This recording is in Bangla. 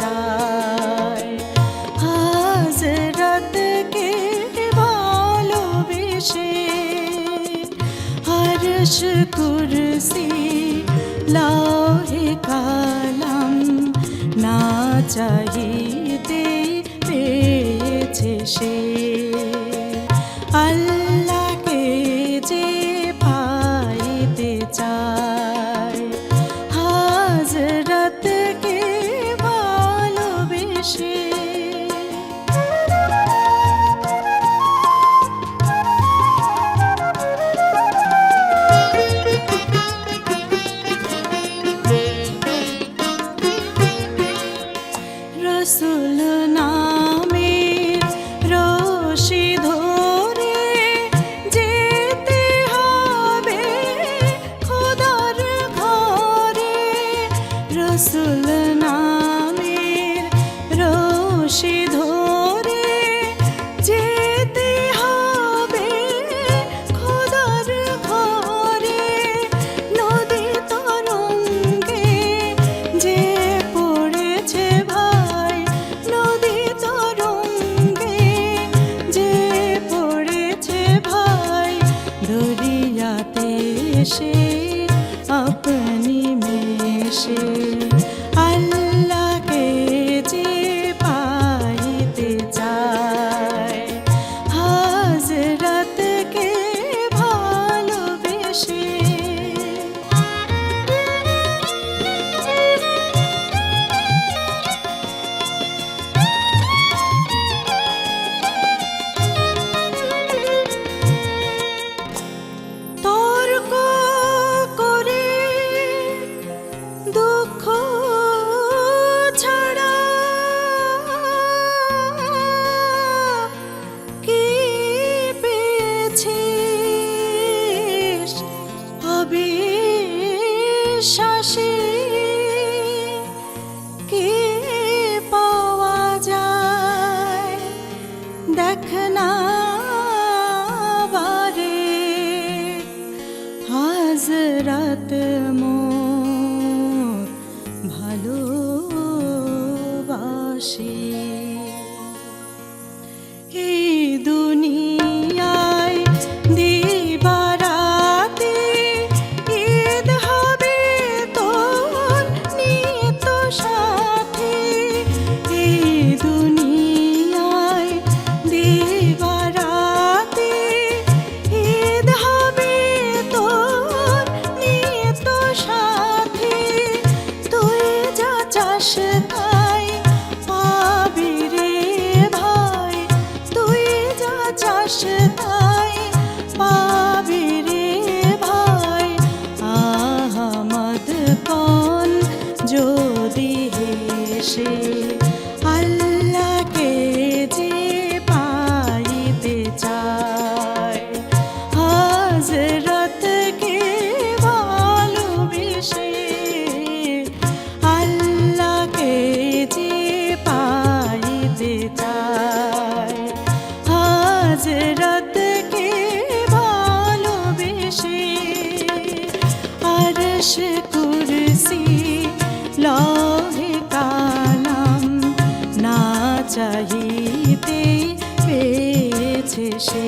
চায়। হযরতকে ভালোবেসে আরশ কুরসি লৌহে কালাম না চাহিতে পেয়েছে সে। আল্লাহকে যে পাইতে চায় হযরতকে ভালোবেসে। রসুল নামের রশি ধরে যেতে হবে খোদার ঘরে। রসুল নামের রশি ধরে যেতে হবে খোদার ঘরে। নদী তরঙ্গে যে পড়েছে ভাই, নদী তরঙ্গে যে পড়েছে ভাই, দরিয়াতে সে আপনি মেশে। আল্লাহকে যে পাইতে চায় হযরতকে ভালোবেসে। তর্ক করে দুঃখ ছাড়া কি পেয়েছিস অবিশ্বাসী? কি পাওয়া যায় দেখ না বারে হযরত মোর ভালোবাসি। এই দুনিয়ায় দিবারাতে ঈদ হবে তোর নিত সাথী। এই দুনিয়ায় দিবারাতে ঈদ হবে তোর নিত সাথী। তুই যা চাস তাই পাবি রে ভাই, তুই যা চাস তাই পাবি রে ভাই। আহমদ কোন যদি হেসে আল্লাহকে যে পাইতে চায় হযরতকে ভালোবেসে। আল্লাহকে যে পাইতে চায় হযরতকে ভালোবেসে। আরশ কুরসি লৌহে কালাম না চাহিতে পেয়েছে সে।